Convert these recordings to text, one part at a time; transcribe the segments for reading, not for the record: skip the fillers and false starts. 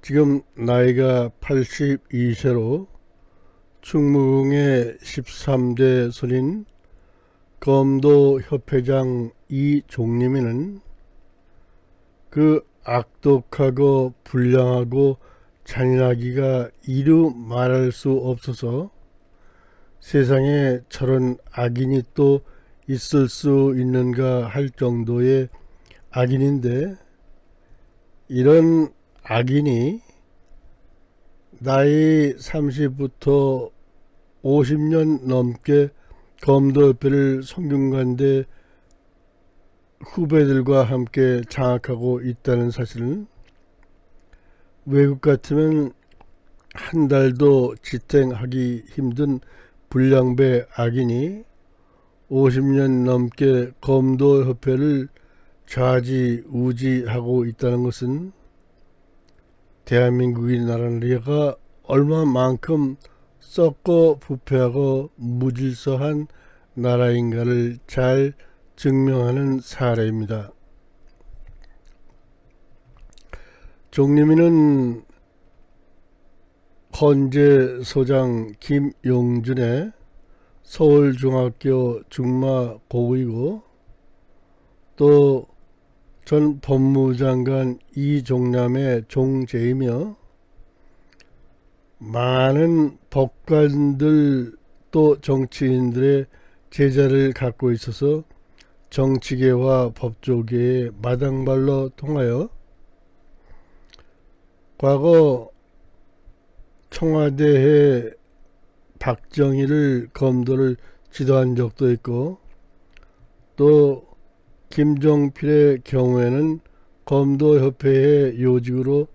지금 나이가 82세로 충무궁의 13대 손인 검도협회장 이종림이는 그 악독하고 불량하고 잔인하기가 이루 말할 수 없어서 세상에 저런 악인이 또 있을 수 있는가 할 정도의 악인인데, 이런 악인이 나이 30부터 50년 넘게 검도협회를 성균관대 후배들과 함께 장악하고 있다는 사실은 외국 같으면 한 달도 지탱하기 힘든 불량배 악인이 50년 넘게 검도협회를 좌지우지하고 있다는 것은 대한민국이 나라가 얼마만큼 썩고 부패하고 무질서한 나라인가를 잘 증명하는 사례입니다. 종림이는 헌재 소장 김용준의 서울중학교 중마고우이고, 또 전 법무장관 이종남의 종제이며 많은 법관들 또 정치인들의 제자를 갖고 있어서 정치계와 법조계의 마당발로 통하여 과거 청와대에 박정희를 검도를 지도한 적도 있고, 또 김종필의 경우에는 검도협회의 요직으로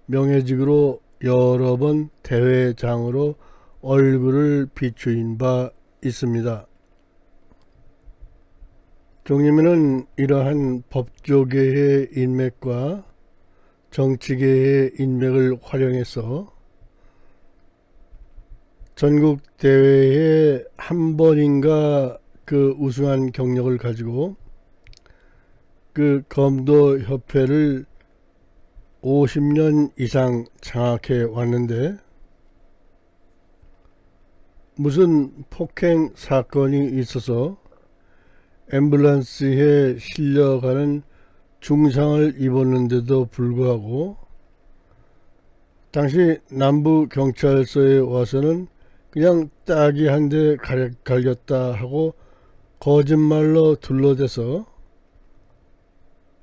명예직으로 여러 번 대회장으로 얼굴을 비추인 바 있습니다. 종림이는 이러한 법조계의 인맥과 정치계의 인맥을 활용해서 전국 대회에 한 번인가 그 우승한 경력을 가지고 그 검도협회를 50년 이상 장악해 왔는데, 무슨 폭행 사건이 있어서 앰뷸런스에 실려가는 중상을 입었는데도 불구하고 당시 남부경찰서에 와서는 그냥 딱이 한 대 갈겼다 하고 거짓말로 둘러대서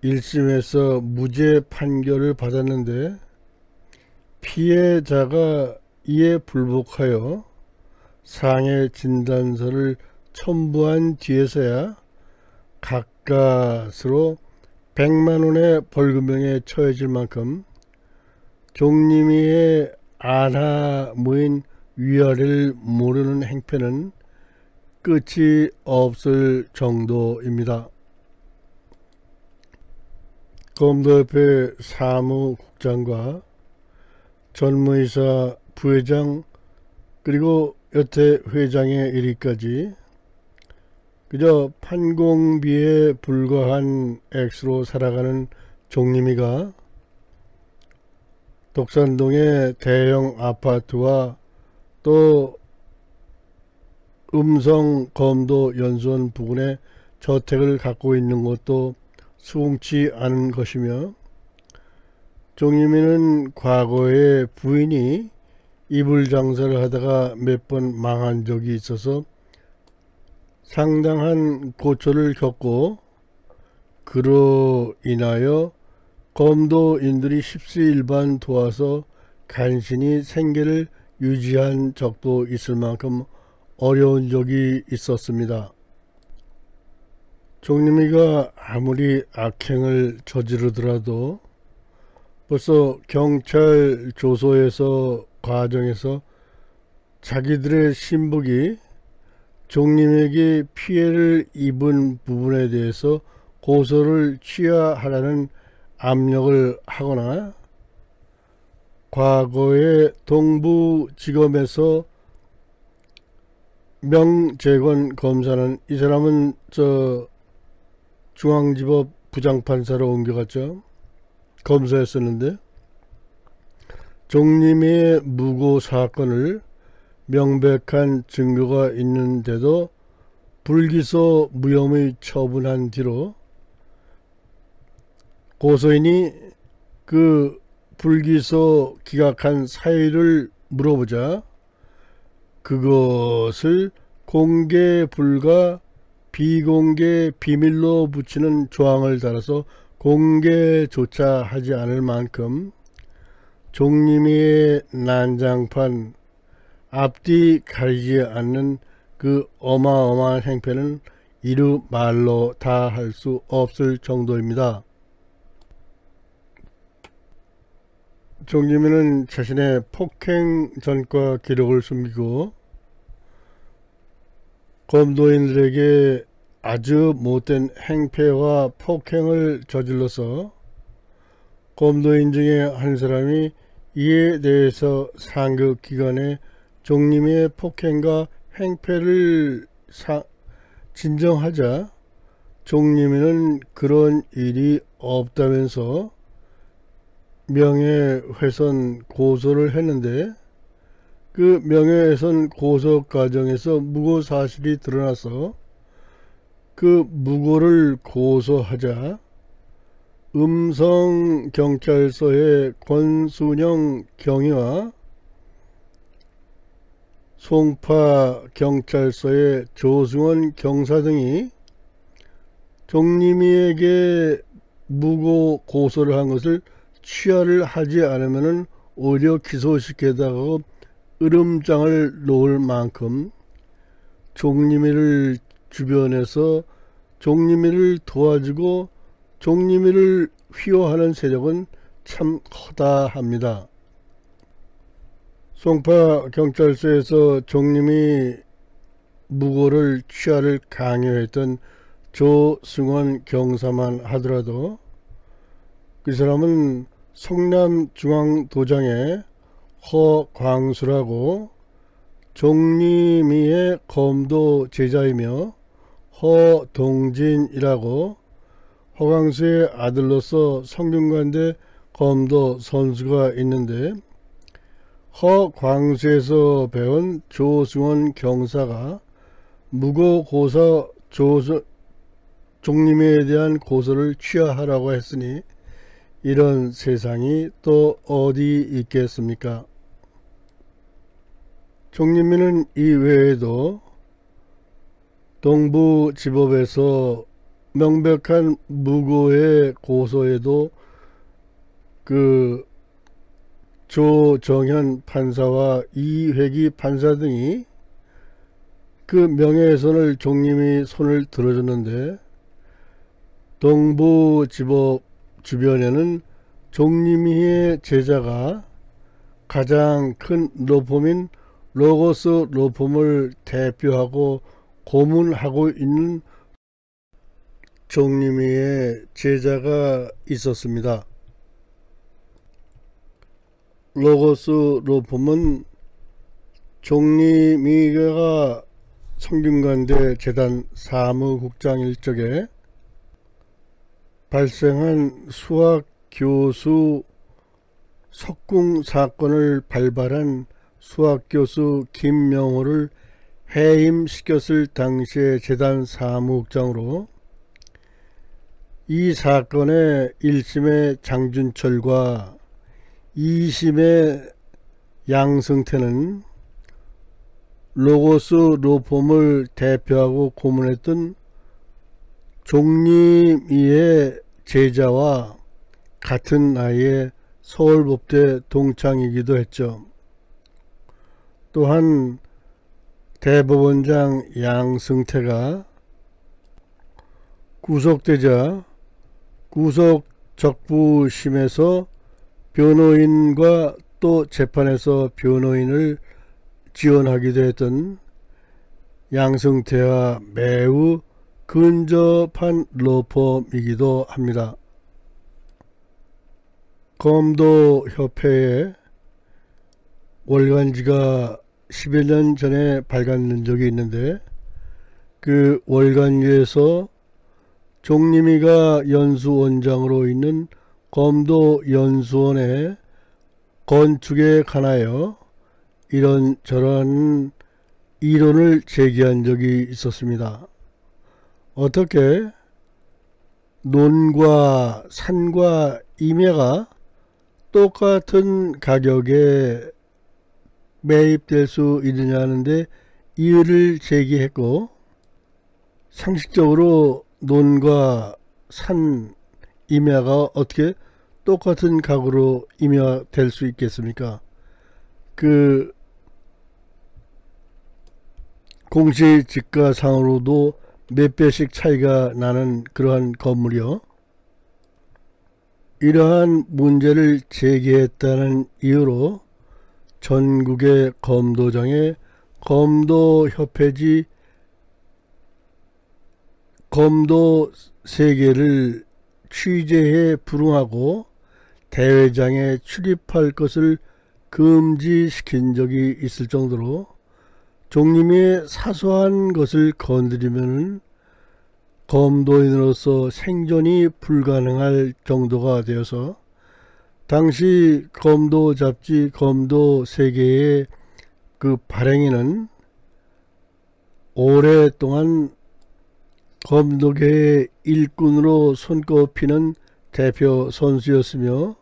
1심에서 무죄 판결을 받았는데, 피해자가 이에 불복하여 상해 진단서를 첨부한 뒤에서야 가까스로 100만원의 벌금형에 처해질 만큼 종림이의 안하무인 위아래를 모르는 행패는 끝이 없을 정도입니다. 검도협회 사무국장과 전무이사 부회장 그리고 여태 회장에 이르기까지 그저 판공비에 불과한 액수로 살아가는 종림이가 독산동의 대형 아파트와 또 음성검도연수원 부근에 저택을 갖고 있는 것도 수긍지 않은 것이며, 종림이는 과거에 부인이 이불 장사를 하다가 몇 번 망한 적이 있어서 상당한 고초를 겪고, 그로 인하여 검도인들이 십시일반 도와서 간신히 생계를 유지한 적도 있을 만큼 어려운 적이 있었습니다. 종림이가 아무리 악행을 저지르더라도 벌써 경찰 조소에서 과정에서 자기들의 신복이 종림에게 피해를 입은 부분에 대해서 고소를 취하하라는 압력을 하거나, 과거에 동부지검에서 명재권 검사는, 이 사람은 중앙지법 부장판사로 옮겨갔죠. 검사였었는데 종림이의 무고 사건을 명백한 증거가 있는데도 불기소 무혐의 처분한 뒤로 고소인이 그 불기소 기각한 사유를 물어보자 그것을 공개 불가 비공개 비밀로 붙이는 조항을 달아서 공개조차 하지 않을 만큼 종림이의 난장판 앞뒤 가리지 않는 그 어마어마한 행패는 이루 말로 다 할 수 없을 정도입니다. 종림이는 자신의 폭행 전과 기록을 숨기고 검도인들에게 아주 못된 행패와 폭행을 저질러서 검도인 중에 한 사람이 이에 대해서 상급기관에 종림이의 폭행과 행패를 진정하자 종림이는 그런 일이 없다면서 명예훼손 고소를 했는데 그 명예훼손 고소 과정에서 무고 사실이 드러나서 그 무고를 고소하자 음성경찰서의 권순영 경위와 송파경찰서의 조승원 경사 등이 종림이에게 무고 고소를 한 것을 취하를 하지 않으면 오히려 기소시키다가 으름장을 놓을 만큼 종림이를 주변에서 종림이를 도와주고 종림이를 휘호하는 세력은 참 허다합니다. 송파경찰서에서 종림이 무고를 취하를 강요했던 조승원 경사만 하더라도 그 사람은 성남중앙도장의 허광수라고 종림이의 검도 제자이며 허동진이라고 허광수의 아들로서 성균관대 검도 선수가 있는데 허광수에서 배운 조승원 경사가 무고 고소 종림이에 대한 고소를 취하하라고 했으니 이런 세상이 또 어디 있겠습니까? 종림이는 이외에도 동부지법에서 명백한 무고의 고소에도 그 조정현 판사와 이회기 판사 등이 그 명예훼손을 종림이 손을 들어줬는데 동부지법 주변에는 종림이의 제자가 가장 큰 로펌인 로고스 로펌을 대표하고 고문하고 있는 종림이의 제자가 있었습니다. 로고스 로펌은 종림이가 성균관대 재단 사무국장일 적에 발생한 수학교수 석궁 사건을 발발한 수학교수 김명호를 해임시켰을 당시의 재단 사무국장으로 이 사건의 1심의 장준철과 2심의 양승태는 로고스 로펌을 대표하고 고문했던 종림이의 제자와 같은 나이에 서울법대 동창이기도 했죠. 또한 대법원장 양승태가 구속되자 구속적부심에서 변호인과 또 재판에서 변호인을 지원하기도 했던 양승태와 매우 근접한 로펌이기도 합니다. 검도협회에 월간지가 10여 년 전에 발간된 적이 있는데 그 월간지에서 종림이가 연수원장으로 있는 검도연수원에 건축에 관하여 이런저런 이론을 제기한 적이 있었습니다. 어떻게 논과 산과 임야가 똑같은 가격에 매입될 수 있느냐는데 이유를 제기했고, 상식적으로 논과 산, 임야가 어떻게 똑같은 가격으로 임야될 수 있겠습니까? 그 공시지가상으로도 몇 배씩 차이가 나는 그러한 건물이요. 이러한 문제를 제기했다는 이유로 전국의 검도장에 검도협회지 검도 3개를 취재해 불응하고 대회장에 출입할 것을 금지시킨 적이 있을 정도로 종림의 사소한 것을 건드리면 검도인으로서 생존이 불가능할 정도가 되어서 당시 검도 잡지 검도 세계의 그 발행인은 오랫동안 검도계의 일꾼으로 손꼽히는 대표 선수였으며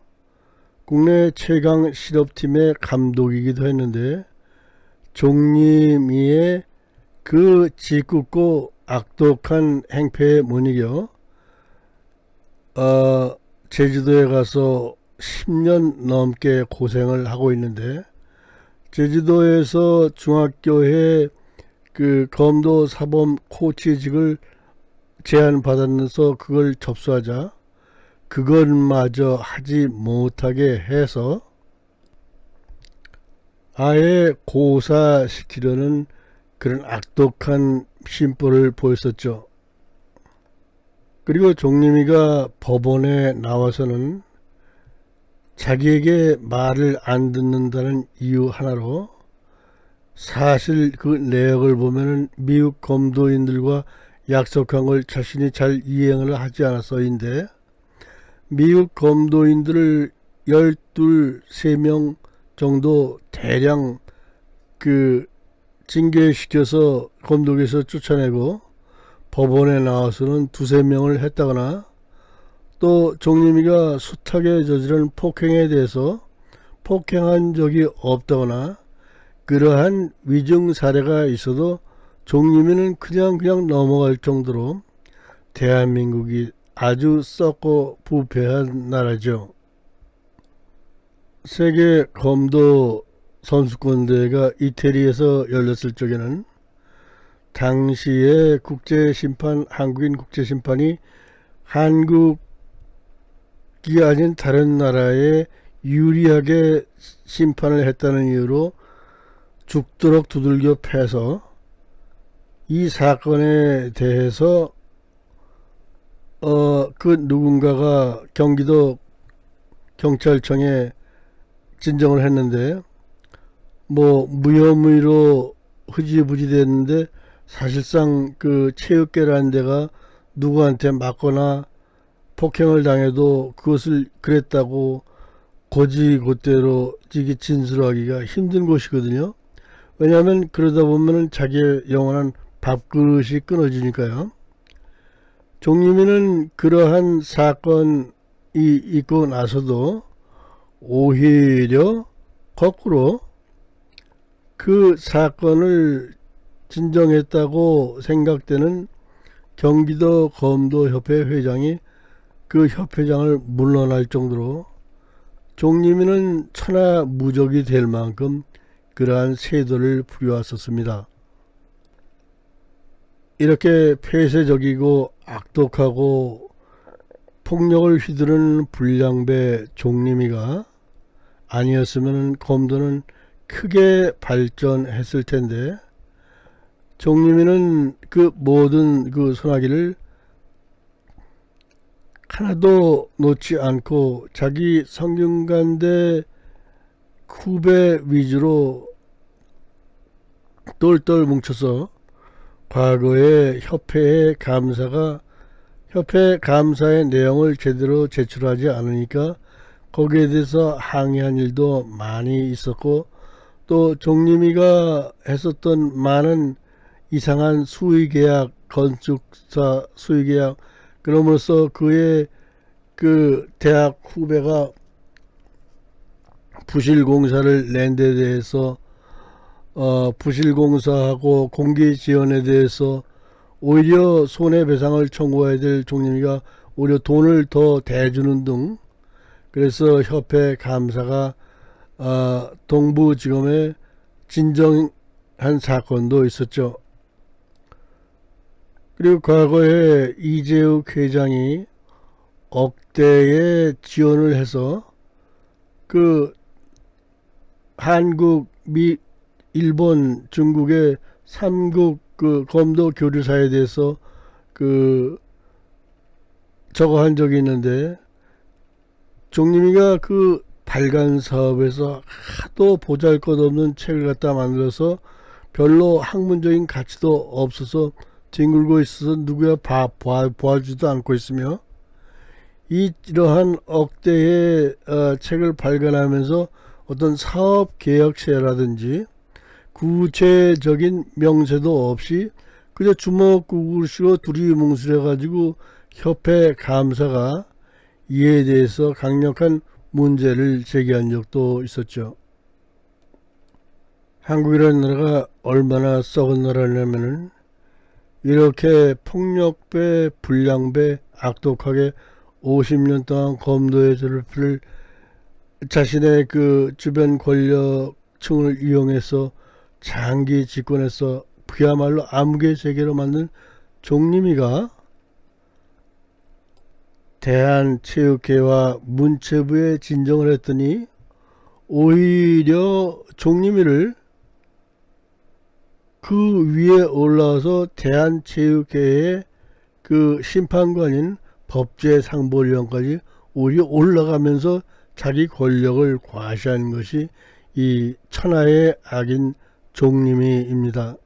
국내 최강 실업팀의 감독이기도 했는데, 종림이의 그 짓궂고 악독한 행패에 못 이겨 제주도에 가서 10년 넘게 고생을 하고 있는데, 제주도에서 중학교에 그 검도 사범 코치직을 제안받으면서 그걸 접수하자 그것마저 하지 못하게 해서 아예 고사시키려는 그런 악독한 심보를 보였었죠. 그리고 종림이가 법원에 나와서는 자기에게 말을 안 듣는다는 이유 하나로, 사실 그 내역을 보면은 미국 검도인들과 약속한 걸 자신이 잘 이행을 하지 않아서인데, 미국 검도인들을 12, 3명 정도 대량 그 징계시켜서 검도에서 쫓아내고 법원에 나와서는 2, 3명을 했다거나, 또 종림이가 숱하게 저지른 폭행에 대해서 폭행한 적이 없다거나 그러한 위증 사례가 있어도 종림이는 그냥 넘어갈 정도로 대한민국이 아주 썩고 부패한 나라죠. 세계 검도 선수권대회가 이태리에서 열렸을 적에는 당시에 국제심판, 한국인 국제심판이 한국이 아닌 다른 나라에 유리하게 심판을 했다는 이유로 죽도록 두들겨 패서 이 사건에 대해서 그 누군가가 경기도 경찰청에 진정을 했는데, 뭐 무혐의로 흐지부지 됐는데, 사실상 그 체육계라는 데가 누구한테 맞거나 폭행을 당해도 그것을 그랬다고 고지고대로 진술하기가 힘든 곳이거든요. 왜냐하면 그러다 보면 자기의 영원한 밥그릇이 끊어지니까요. 종림이는 그러한 사건이 있고 나서도 오히려 거꾸로 그 사건을 진정했다고 생각되는 경기도 검도협회 회장이 그 협회장을 물러날 정도로 종림이는 천하무적이 될 만큼 그러한 세도를 부려왔었습니다. 이렇게 폐쇄적이고 악독하고 폭력을 휘두르는 불량배 종림이가 아니었으면 검도는 크게 발전했을 텐데, 종림이는 그 모든 그 소나기를 하나도 놓지 않고 자기 성균관대 후배 위주로 똘똘 뭉쳐서 과거에 협회 감사의 내용을 제대로 제출하지 않으니까 거기에 대해서 항의한 일도 많이 있었고, 또 종림이가 했었던 많은 이상한 수의계약, 건축사 수의계약, 그럼으로써 그의 그 대학 후배가 부실공사를 낸 데 대해서 부실공사하고 공기지원에 대해서 오히려 손해배상을 청구해야 될 종림이가 오히려 돈을 더 대주는 등, 그래서 협회 감사가 동부지검에 진정한 사건도 있었죠. 그리고 과거에 이재욱 회장이 억대의 지원을 해서 그 한국, 미, 일본, 중국의 3국 그 검도 교류사에 대해서 그 저거 한 적이 있는데, 종림이가 그 발간 사업에서 하도 보잘것없는 책을 갖다 만들어서 별로 학문적인 가치도 없어서 뒹굴고 있어서 누구야 봐주지도 않고 있으며, 이러한 억대의 책을 발간하면서 어떤 사업 계약서라든지 구체적인 명세도 없이 그저 주먹구구식으로 두리뭉술해 가지고 협회 감사가 이에 대해서 강력한 문제를 제기한 적도 있었죠. 한국이라는 나라가 얼마나 썩은 나라냐면은 이렇게 폭력배, 불량배, 악독하게 50년 동안 검도의 저를 자신의 그 주변 권력층을 이용해서 장기 집권해서 그야말로 암흑의 세계로 만든 종림이가 대한체육회와 문체부에 진정을 했더니 오히려 종림이를 그 위에 올라와서 대한체육회의 그 심판관인 법제상벌위원까지 오히려 올라가면서 자기 권력을 과시한 것이 이 천하의 악인 종림이입니다.